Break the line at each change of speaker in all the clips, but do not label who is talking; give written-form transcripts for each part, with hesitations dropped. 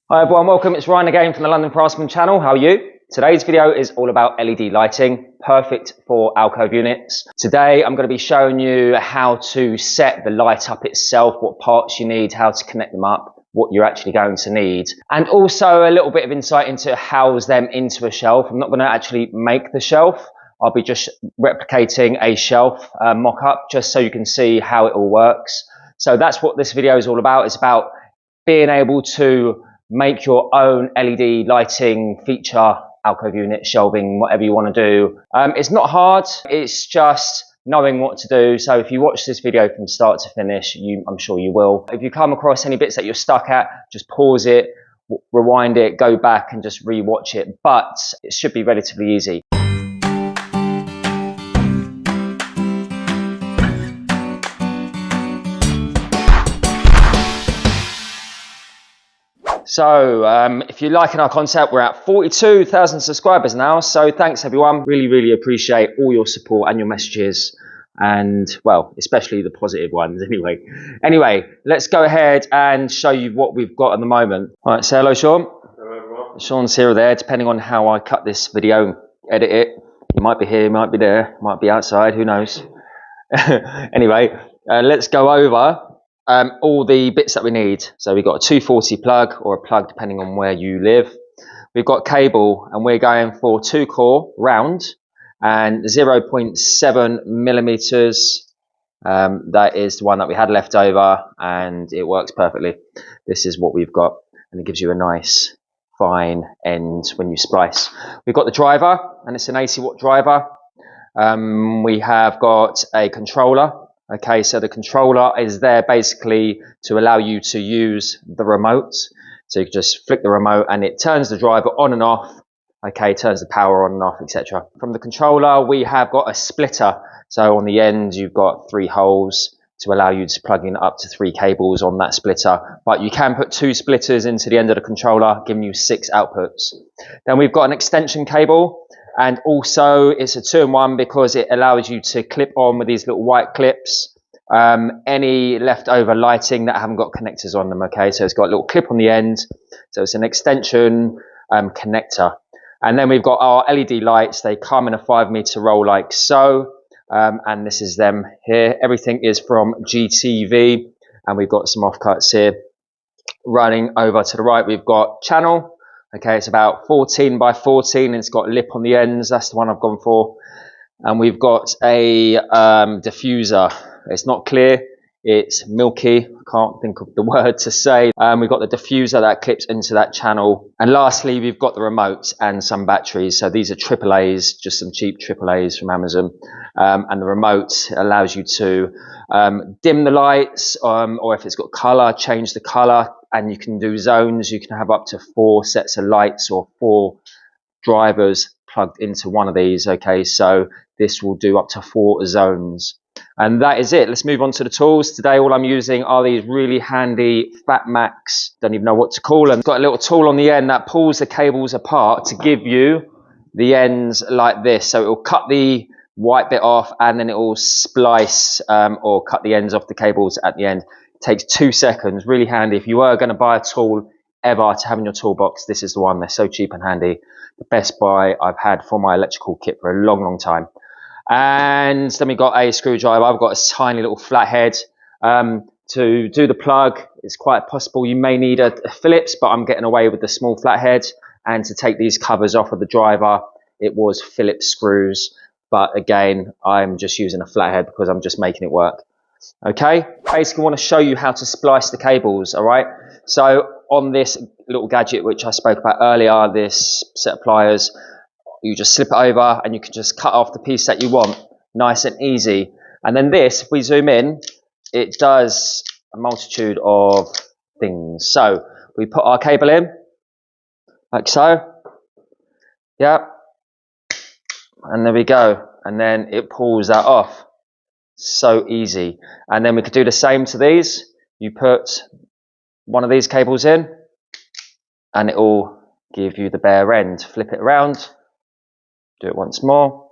Hi everyone, welcome. It's Ryan again from the London Craftsman channel. How are you? Today's video is all about LED lighting, perfect for alcove units. Today I'm going to be showing you how to set the light up itself, what parts you need, how to connect them up, what you're actually going to need, and also a little bit of insight into how to house them into a shelf. I'm not going to actually make the shelf. I'll be just replicating a shelf mock-up just so you can see how it all works. So that's what this video is all about. It's about being able to make your own LED lighting feature, alcove unit, shelving, whatever you want to do. It's not hard, it's just knowing what to do. So if you watch this video from start to finish, I'm sure you will. If you come across any bits that you're stuck at, just pause it, rewind it, go back and just re-watch it. But it should be relatively easy. So if you're liking our concept, we're at 42,000 subscribers now. So thanks everyone. Really appreciate all your support and your messages. And well, especially the positive ones anyway. Anyway, let's go ahead and show you what we've got at the moment. All right, say hello, Sean.
Hello everyone.
Sean's here or there, depending on how I cut this video and edit it. He might be here, he might be there, might be outside, who knows. Anyway, let's go over all the bits that we need. So we've got a 240 plug or a plug depending on where you live. We've got cable and we're going for 2 core round and 0.7 millimeters. That is the one that we had left over and it works perfectly. This is what we've got and it gives you a nice fine end when you splice. We've got the driver and it's an 80 watt driver. We have got a controller. Okay, so the controller is there basically to allow you to use the remote. So you can just flick the remote and it turns the driver on and off. Okay, turns the power on and off, etc. From the controller, we have got a splitter. So on the end, you've got 3 holes to allow you to plug in up to 3 cables on that splitter. But you can put 2 splitters into the end of the controller, giving you 6 outputs. Then we've got an extension cable. And also it's a 2-in-1 because it allows you to clip on with these little white clips any leftover lighting that haven't got connectors on them. Okay, so it's got a little clip on the end, so it's an extension connector. And then we've got our LED lights. They come in a 5-meter roll like so, and this is them here. Everything is from GTV, and we've got some offcuts here. Running over to the right, we've got channel. Okay, it's about 14 by 14 and it's got a lip on the ends. That's the one I've gone for. And we've got a diffuser. It's not clear, it's milky. I can't think of the word to say. We've got the diffuser that clips into that channel. And lastly, we've got the remote and some batteries. So these are AAAs, just some cheap AAAs from Amazon. And the remote allows you to dim the lights, or if it's got color, change the color. And you can do zones. You can have up to 4 sets of lights or 4 drivers plugged into one of these. Okay, so this will do up to 4 zones. And that is it. Let's move on to the tools. Today, all I'm using are these really handy Fat Max. Don't even know what to call them. It's got a little tool on the end that pulls the cables apart to give you the ends like this. So it will cut the white bit off and then it will splice or cut the ends off the cables at the end. Takes 2 seconds, really handy. If you were going to buy a tool ever to have in your toolbox, this is the one. They're so cheap and handy. The best buy I've had for my electrical kit for a long time. And then we got a screwdriver. I've got a tiny little flathead to do the plug. It's quite possible you may need a Phillips, but I'm getting away with the small flathead. And to take these covers off of the driver, it was Phillips screws. But again, I'm just using a flathead because I'm just making it work. Okay, basically want to show you how to splice the cables. All right, so on this little gadget which I spoke about earlier, this set of pliers, you just slip it over and you can just cut off the piece that you want, nice and easy. And then this, if we zoom in, it does a multitude of things. So we put our cable in like so, yeah, and there we go, and then it pulls that off. So easy. And then we could do the same to these. You put one of these cables in and it will give you the bare end. Flip it around, do it once more.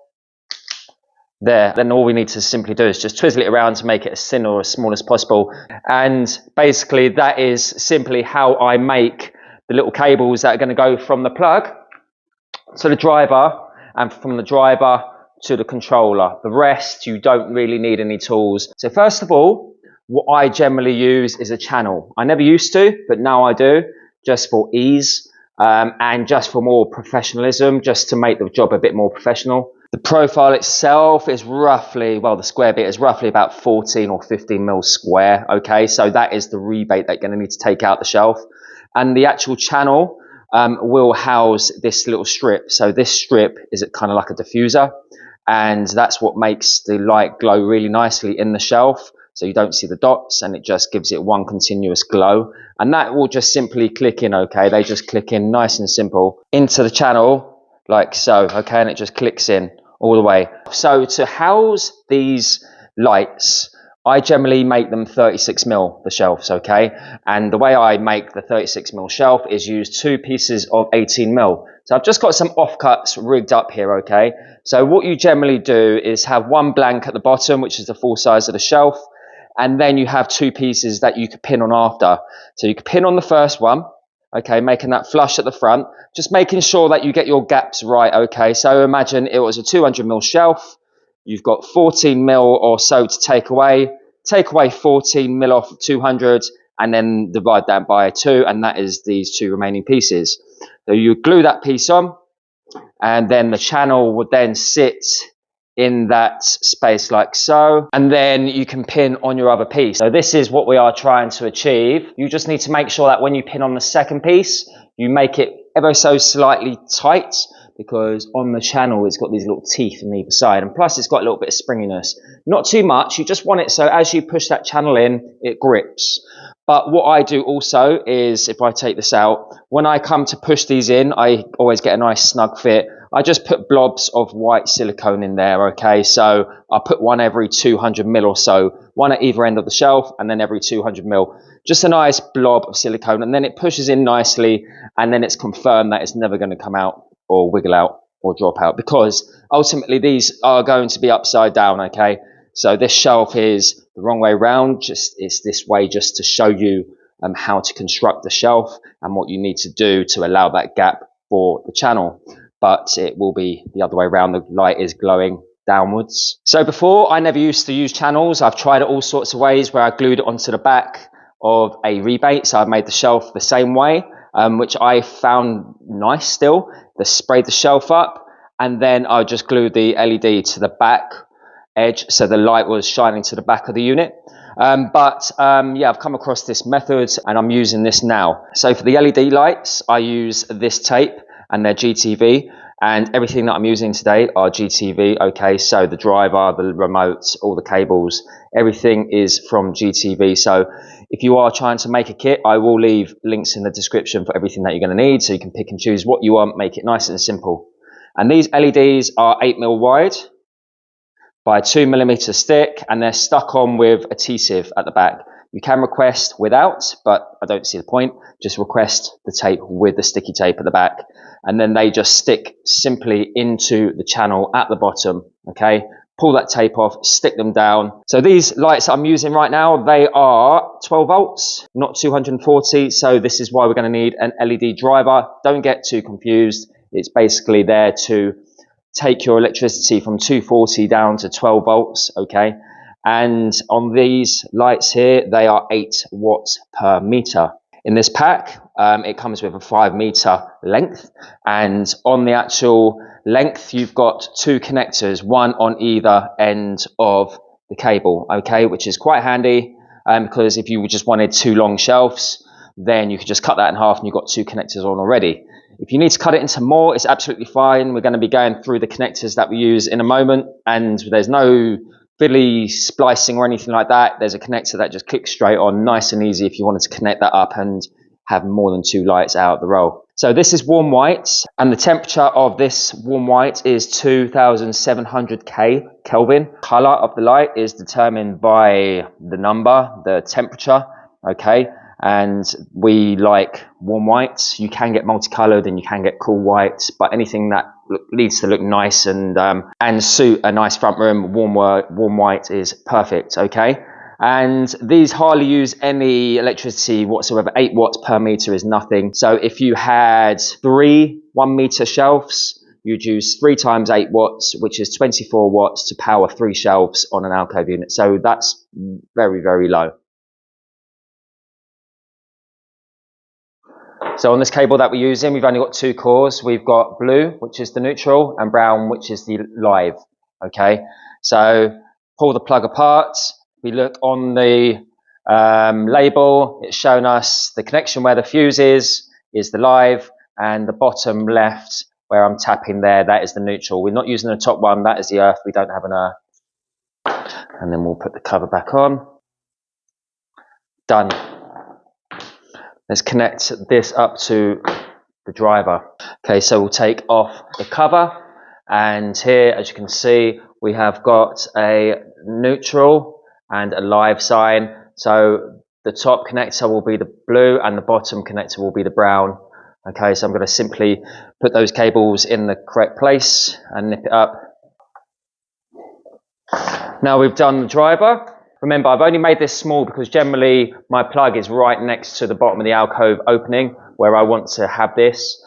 There. Then all we need to simply do is just twizzle it around to make it as thin or as small as possible. And basically that is simply how I make the little cables that are going to go from the plug to the driver, and from the driver to the controller. The rest, you don't really need any tools. So first of all, what I generally use is a channel. I never used to, but now I do, just for ease, and just for more professionalism, just to make the job a bit more professional. The profile itself is roughly, well, the square bit is roughly about 14 or 15 mil square, okay? So that is the rebate that you're gonna need to take out the shelf. And the actual channel will house this little strip. So this strip is kind of like a diffuser, and that's what makes the light glow really nicely in the shelf. So you don't see the dots, and it just gives it one continuous glow. And that will just simply click in, okay? They just click in nice and simple into the channel like so, okay? And it just clicks in all the way. So to house these lights, I generally make them 36 mil, the shelves, okay? And the way I make the 36 mil shelf is use 2 pieces of 18 mil. So I've just got some offcuts rigged up here, okay? So what you generally do is have one blank at the bottom, which is the full size of the shelf, and then you have 2 pieces that you could pin on after. So you could pin on the first one, okay, making that flush at the front, just making sure that you get your gaps right, okay? So imagine it was a 200 mil shelf, you've got 14 mil or so to take away 14 mil off of 200, and then divide that by 2, and that is these 2 remaining pieces. So you glue that piece on, and then the channel would then sit in that space like so, and then you can pin on your other piece. So this is what we are trying to achieve. You just need to make sure that when you pin on the second piece, you make it ever so slightly tight, because on the channel it's got these little teeth on either side, and plus it's got a little bit of springiness. Not too much, you just want it so as you push that channel in, it grips. But what I do also is, if I take this out, when I come to push these in, I always get a nice snug fit. I just put blobs of white silicone in there, okay? So I put one every 200 mil or so, one at either end of the shelf, and then every 200 mil. Just a nice blob of silicone, and then it pushes in nicely, and then it's confirmed that it's never going to come out or wiggle out or drop out, because ultimately these are going to be upside down, okay? So this shelf is the wrong way round, just it's this way just to show you how to construct the shelf and what you need to do to allow that gap for the channel. But it will be the other way around, the light is glowing downwards. So before, I never used to use channels. I've tried it all sorts of ways where I glued it onto the back of a rebate. So I've made the shelf the same way, which I found nice still. They sprayed the shelf up, and then I just glued the LED to the back edge so the light was shining to the back of the unit. Yeah, I've come across this method and I'm using this now. So for the LED lights, I use this tape, and they're GTV, and everything that I'm using today are GTV, okay? So the driver, the remote, all the cables, everything is from GTV. So if you are trying to make a kit, I will leave links in the description for everything that you're going to need, so you can pick and choose what you want, make it nice and simple. And these LEDs are 8 mil wide by 2 millimeter thick, and they're stuck on with adhesive at the back. You can request without, but I don't see the point. Just request the tape with the sticky tape at the back, and then they just stick simply into the channel at the bottom, okay? Pull that tape off, stick them down. So these lights I'm using right now, they are 12 volts, not 240. So this is why we're going to need an LED driver. Don't get too confused. It's basically there to take your electricity from 240 down to 12 volts, okay? And on these lights here, they are 8 watts per meter. In this pack, it comes with a 5 meter length, and on the actual length, you've got 2 connectors, one on either end of the cable, okay, which is quite handy, because if you just wanted 2 long shelves, then you could just cut that in half and you've got 2 connectors on already. If you need to cut it into more, it's absolutely fine. We're going to be going through the connectors that we use in a moment, and there's no fiddly splicing or anything like that. There's a connector that just clicks straight on, nice and easy if you wanted to connect that up and have more than 2 lights out the roll. So this is warm white, and the temperature of this warm white is 2700 Kelvin. Color of the light is determined by the number, the temperature, okay? And we like warm whites. You can get multicolored and you can get cool whites, but anything that needs to look nice and suit a nice front room, warm white is perfect, okay? And these hardly use any electricity whatsoever. 8 watts per meter is nothing. So if you had 3 1 meter shelves, you'd use 3 times 8 watts, which is 24 watts to power 3 shelves on an alcove unit. So that's very, very low. So on this cable that we're using, we've only got 2 cores. We've got blue, which is the neutral, and brown, which is the live. Okay, so pull the plug apart. We look on the label. It's shown us the connection where the fuse is the live, and the bottom left where I'm tapping there, that is the neutral. We're not using the top one, that is the earth. We don't have an earth. And then we'll put the cover back on. Done. Let's connect this up to the driver. Okay, so we'll take off the cover, and here, as you can see, we have got a neutral and a live sign. So the top connector will be the blue and the bottom connector will be the brown. Okay, so I'm going to simply put those cables in the correct place and nip it up. Now we've done the driver. Remember, I've only made this small because generally my plug is right next to the bottom of the alcove opening where I want to have this.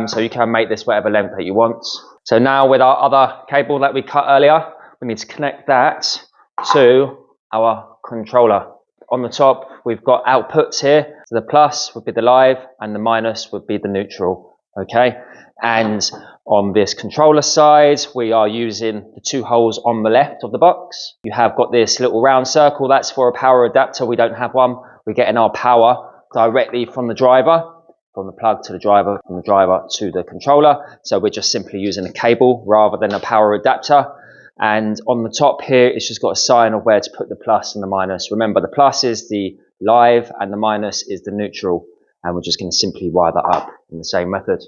So you can make this whatever length that you want. So now with our other cable that we cut earlier, we need to connect that to our controller. On the top, we've got outputs here. So the plus would be the live and the minus would be the neutral. Okay, and on this controller side, we are using the 2 holes on the left of the box. You have got this little round circle, that's for a power adapter. We don't have one. We're getting our power directly from the driver, from the plug to the driver, from the driver to the controller. So we're just simply using a cable rather than a power adapter. And on the top here, it's just got a sign of where to put the plus and the minus. Remember, the plus is the live and the minus is the neutral. And we're just going to simply wire that up in the same method.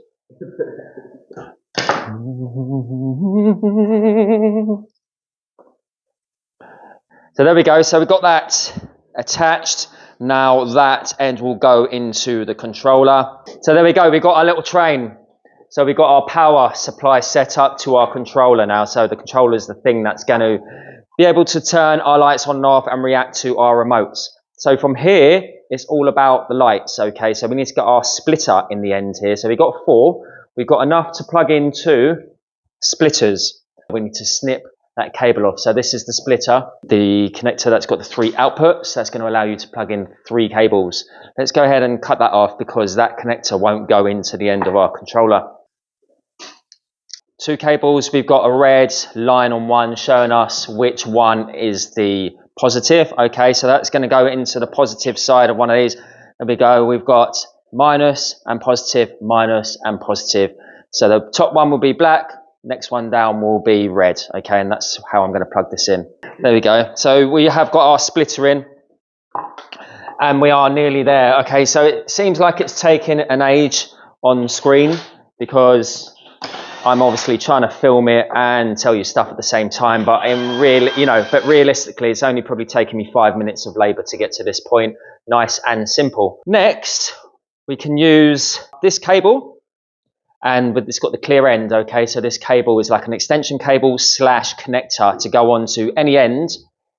So there we go. So we've got that attached. Now that end will go into the controller. So there we go. We've got our little train. So we've got our power supply set up to our controller now. So the controller is the thing that's going to be able to turn our lights on and off and react to our remotes. So from here, it's all about the lights. Okay, so we need to get our splitter in the end here. So we've got 4. We've got enough to plug into splitters. We need to snip that cable off. So this is the splitter, the connector that's got the 3 outputs. That's going to allow you to plug in 3 cables. Let's go ahead and cut that off because that connector won't go into the end of our controller. 2 cables. We've got a red line on one showing us which one is the positive. Okay, so that's going to go into the positive side of one of these. There we go. We've got minus and positive, minus and positive. So the top one will be black, next one down will be red. Okay, and that's how I'm going to plug this in. There we go. So we have got our splitter in and we are nearly there. Okay, so it seems like it's taking an age on screen because I'm obviously trying to film it and tell you stuff at the same time, but realistically, it's only probably taken me 5 minutes of labor to get to this point. Nice and simple. Next, we can use this cable, and it's got the clear end. Okay, so this cable is like an extension cable / connector to go onto any end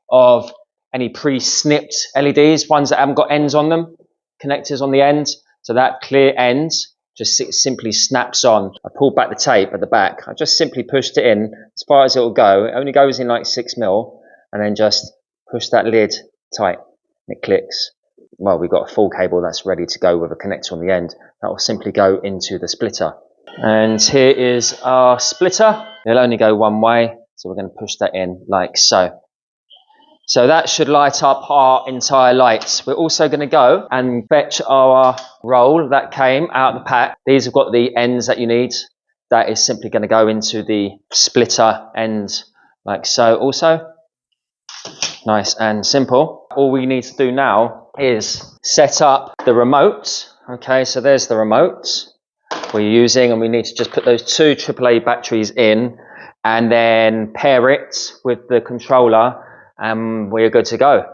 of any pre-snipped LEDs, ones that haven't got ends on them, connectors on the end. So that clear end just simply snaps on. I pulled back the tape at the back. I just simply pushed it in as far as it will go. It only goes in like 6 mil, and then just push that lid tight. It clicks. Well, we've got a full cable that's ready to go with a connector on the end. That will simply go into the splitter. And here is our splitter. It'll only go one way, so we're going to push that in like so. So that should light up our entire lights. We're also going to go and fetch our roll that came out of the pack. These have got the ends that you need. That is simply going to go into the splitter end like so also. Nice and simple. All we need to do now is set up the remote. Okay, so there's the remote we're using, and we need to just put those 2 AAA batteries in and then pair it with the controller, and we're good to go.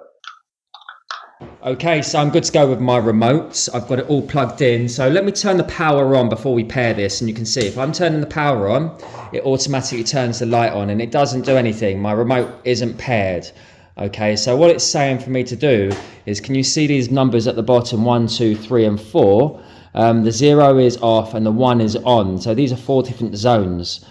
Okay, so I'm good to go with my remote. I've got it all plugged in. So let me turn the power on before we pair this, and you can see if I'm turning the power on, it automatically turns the light on, and it doesn't do anything. My remote isn't paired. Okay, so what it's saying for me to do is, can you see these numbers at the bottom, 1, 2, 3 and 4? The 0 is off and the 1 is on. So these are 4 different zones.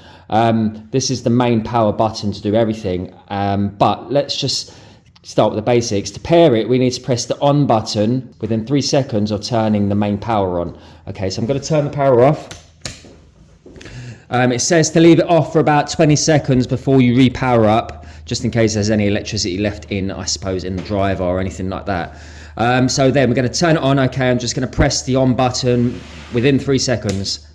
This is the main power button to do everything. But let's just start with the basics. To pair it, we need to press the on button within 3 seconds of turning the main power on. Okay, so I'm going to turn the power off. It says to leave it off for about 20 seconds before you repower up, just in case there's any electricity left in, I suppose, in the driver or anything like that. So then we're going to turn it on. Okay, I'm just going to press the on button within 3 seconds.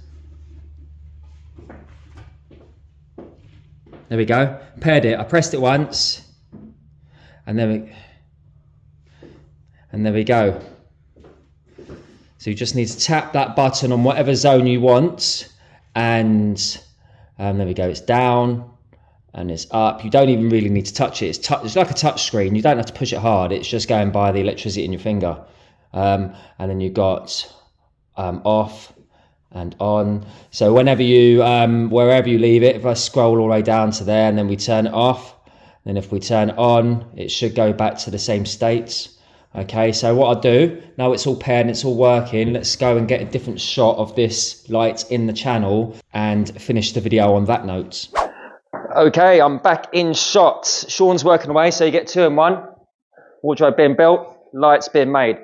There we go. Paired it. I pressed it once, and then there we go. So you just need to tap that button on whatever zone you want, and there we go. It's down and it's up. You don't even really need to touch it. It's like a touch screen. You don't have to push it hard. It's just going by the electricity in your finger. And then you've got off and on. So whenever you, wherever you leave it, if I scroll all the way down to there and then we turn it off, then if we turn it on, it should go back to the same states. Okay, so what I'll do, now it's all paired and it's all working, let's go and get a different shot of this light in the channel and finish the video on that note. Okay, I'm back in shot. Sean's working away, so you get 2 in 1. Wardrobe being built, lights being made.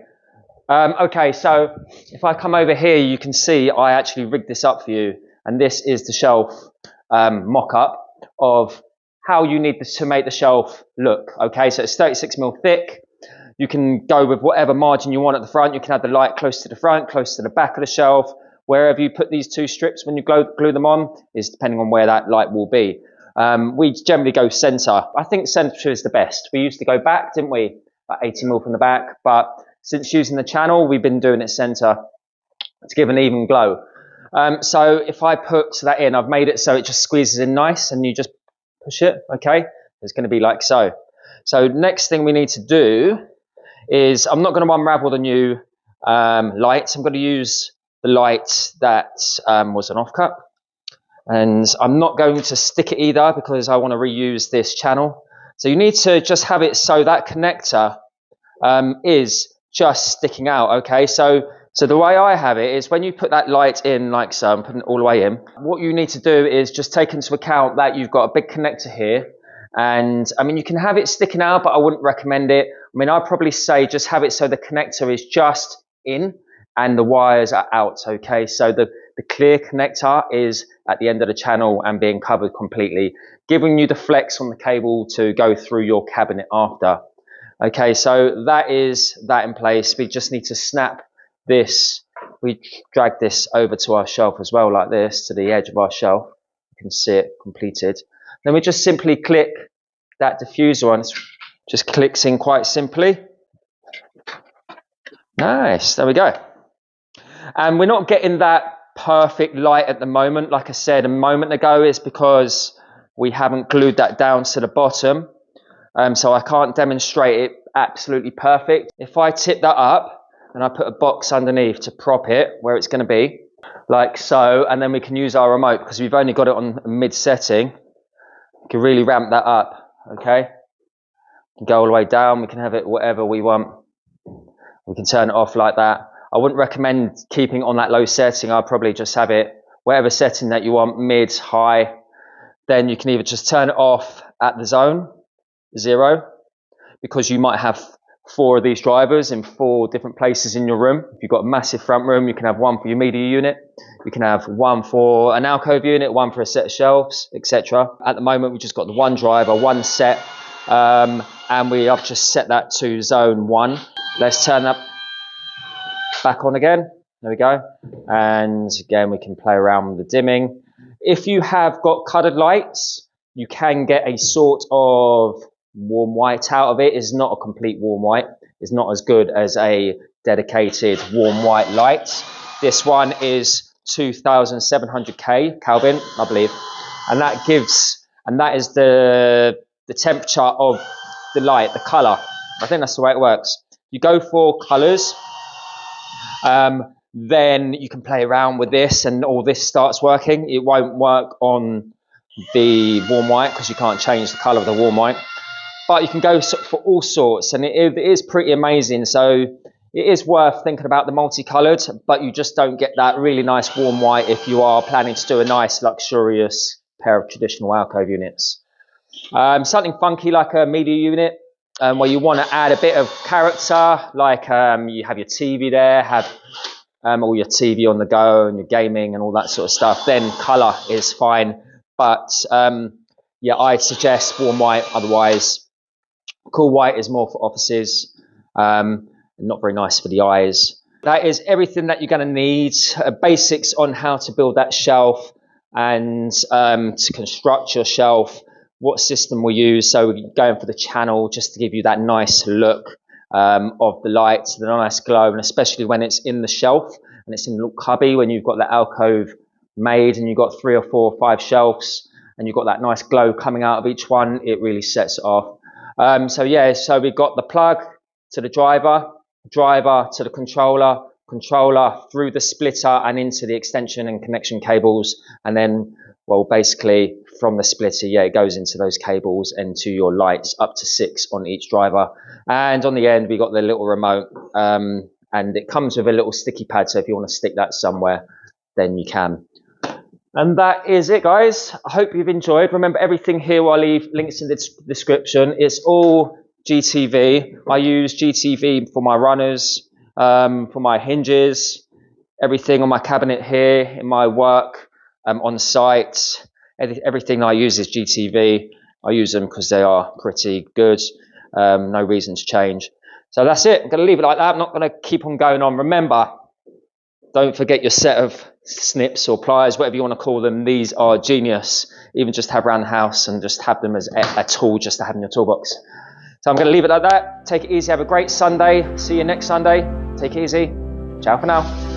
Okay, so if I come over here, you can see I actually rigged this up for you. And this is the shelf mock-up of how you need this to make the shelf look. Okay, so it's 36mm thick. You can go with whatever margin you want at the front. You can have the light close to the front, close to the back of the shelf. Wherever you put these 2 strips when you glue them on is depending on where that light will be. We generally go center. I think center is the best. We used to go back, didn't we? About 80mm from the back. But since using the channel, we've been doing it center to give an even glow. So if I put that in, I've made it so it just squeezes in nice and you just push it. Okay. It's going to be like so. So next thing we need to do is, I'm not going to unravel the new lights. I'm going to use the light that was an offcut, and I'm not going to stick it either because I want to reuse this channel. So you need to just have it so that connector is just sticking out. Okay, so the way I have it is, when you put that light in like so, I'm putting it all the way in, what you need to do is just take into account that you've got a big connector here. And I mean, you can have it sticking out, but I wouldn't recommend it. I mean, I'd probably say just have it so the connector is just in and the wires are out. Okay, so the clear connector is at the end of the channel and being covered completely, giving you the flex on the cable to go through your cabinet after. Okay, so that is that in place. We just need to snap this. We drag this over to our shelf as well, like this, to the edge of our shelf. You can see it completed. Then we just simply click that diffuser on. It just clicks in quite simply. Nice, there we go. And we're not getting that perfect light at the moment. Like I said a moment ago, it's because we haven't glued that down to the bottom. So I can't demonstrate it absolutely perfect. If I tip that up and I put a box underneath to prop it where it's going to be, like so, and then we can use our remote because we've only got it on mid setting. We can really ramp that up. Okay, we can go all the way down. We can have it whatever we want. We can turn it off like that. I wouldn't recommend keeping it on that low setting. I'd probably just have it whatever setting that you want, mid, high. Then you can either just turn it off at the zone 0, because you might have 4 of these drivers in 4 different places in your room. If you've got a massive front room, you can have 1 for your media unit. You can have 1 for an alcove unit, 1 for a set of shelves, etc. At the moment, we've just got the 1 driver, 1 set, and I've just set that to zone 1. Let's turn that back on again. There we go. And again, we can play around with the dimming. If you have got colored lights, you can get a sort of warm white out of it. It's not a complete warm white. It's not as good as a dedicated warm white light. This one is 2700 Kelvin, I believe, and that is the temperature of the light, the color. I think that's the way it works. You go for colors, then you can play around with this and all this starts working. It won't work on the warm white because you can't change the color of the warm white. but you can go for all sorts, and it is pretty amazing. So it is worth thinking about the multicolored, but you just don't get that really nice warm white if you are planning to do a nice luxurious pair of traditional alcove units. Something funky like a media unit, where you want to add a bit of character, like you have your TV there, have all your TV on the go and your gaming and all that sort of stuff, then colour is fine. But yeah, I suggest warm white. Otherwise, cool white is more for offices, not very nice for the eyes. That is everything that you're going to need. Basics on how to build that shelf and to construct your shelf, what system we use. So we're going for the channel just to give you that nice look of the light, the nice glow, and especially when it's in the shelf and it's in a little cubby, when you've got the alcove made and you've got 3 or 4 or 5 shelves and you've got that nice glow coming out of each one, it really sets it off. So yeah, so we've got the plug to the driver to the controller through the splitter and into the extension and connection cables, and then, well, basically from the splitter, yeah, it goes into those cables and to your lights, up to 6 on each driver. And on the end, we got the little remote, and it comes with a little sticky pad, so if you want to stick that somewhere, then you can. And that is it, guys. I hope you've enjoyed. Remember, everything here I'll leave links in the description. It's all GTV. I use GTV for my runners, for my hinges, everything on my cabinet here, in my work, on site. Everything I use is GTV. I use them because they are pretty good. No reason to change. So that's it. I'm going to leave it like that. I'm not going to keep on going on. Remember, don't forget your set of snips or pliers, whatever you want to call them. These are genius. Even just have around the house and just have them as a tool just to have in your toolbox. So I'm going to leave it like that. Take it easy. Have a great Sunday. See you next Sunday. Take it easy. Ciao for now.